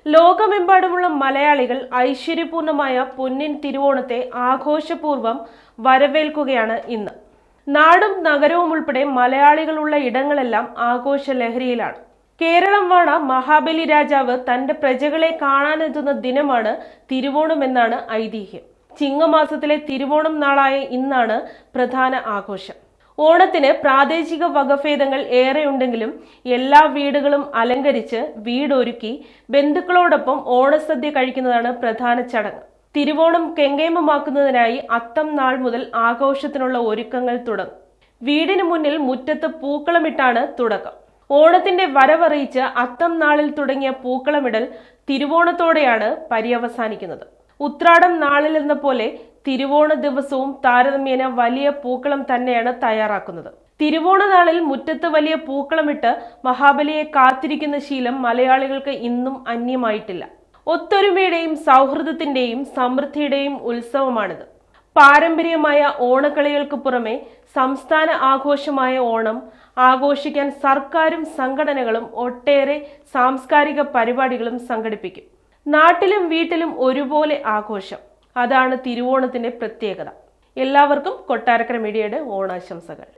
ലോകമെമ്പാടുമുള്ള മലയാളികൾ ഐശ്വര്യപൂർണമായ പൊന്നിൻ തിരുവോണത്തെ ആഘോഷപൂർവ്വം വരവേൽക്കുകയാണ് ഇന്ന്. നാടും നഗരവും ഉൾപ്പെടെ മലയാളികളുള്ള ഇടങ്ങളെല്ലാം ആഘോഷ ലഹരിയിലാണ്. കേരളം വാണ മഹാബലി രാജാവ് തന്റെ പ്രജകളെ കാണാനെത്തുന്ന ദിനമാണ് തിരുവോണമെന്നാണ് ഐതിഹ്യം. ചിങ്ങമാസത്തിലെ തിരുവോണം നാളായ ഇന്നാണ് പ്രധാന ആഘോഷം. ഓണത്തിന് പ്രാദേശിക വകഭേദങ്ങൾ ഏറെയുണ്ടെങ്കിലും എല്ലാ വീടുകളും അലങ്കരിച്ച് വീടൊരുക്കി ബന്ധുക്കളോടൊപ്പം ഓണസദ്യ കഴിക്കുന്നതാണ് പ്രധാന ചടങ്ങ്. തിരുവോണം കെങ്കേമമാക്കുന്നതിനായി അത്തം നാൾ മുതൽ ആഘോഷത്തിനുള്ള ഒരുക്കങ്ങൾ തുടങ്ങും. വീടിന് മുന്നിൽ മുറ്റത്ത് പൂക്കളമിട്ടാണ് തുടക്കം. ഓണത്തിന്റെ വരവറിയിച്ച് അത്തം നാളിൽ തുടങ്ങിയ പൂക്കളമിടൽ തിരുവോണത്തോടെയാണ് പര്യവസാനിക്കുന്നത്. ഉത്രാടം നാളിലെന്ന പോലെ തിരുവോണ ദിവസവും താരതമ്യേന വലിയ പൂക്കളം തന്നെയാണ് തയ്യാറാക്കുന്നത്. തിരുവോണ നാളിൽ മുറ്റത്ത് വലിയ പൂക്കളമിട്ട് മഹാബലിയെ കാത്തിരിക്കുന്ന ശീലം മലയാളികൾക്ക് ഇന്നും അന്യമായിട്ടില്ല. ഒത്തൊരുമയുടെയും സൗഹൃദത്തിന്റെയും സമൃദ്ധിയുടെയും ഉത്സവമാണിത്. പാരമ്പര്യമായ ഓണക്കളികൾക്ക് പുറമെ സംസ്ഥാന ആഘോഷമായ ഓണം ആഘോഷിക്കാൻ സർക്കാരും സംഘടനകളും ഒട്ടേറെ സാംസ്കാരിക പരിപാടികളും സംഘടിപ്പിക്കും. നാട്ടിലും വീട്ടിലും ഒരുപോലെ ആഘോഷം, അതാണ് തിരുവോണത്തിന്റെ പ്രത്യേകത. എല്ലാവർക്കും കൊട്ടാരക്കര മീഡിയയുടെ ഓണാശംസകൾ.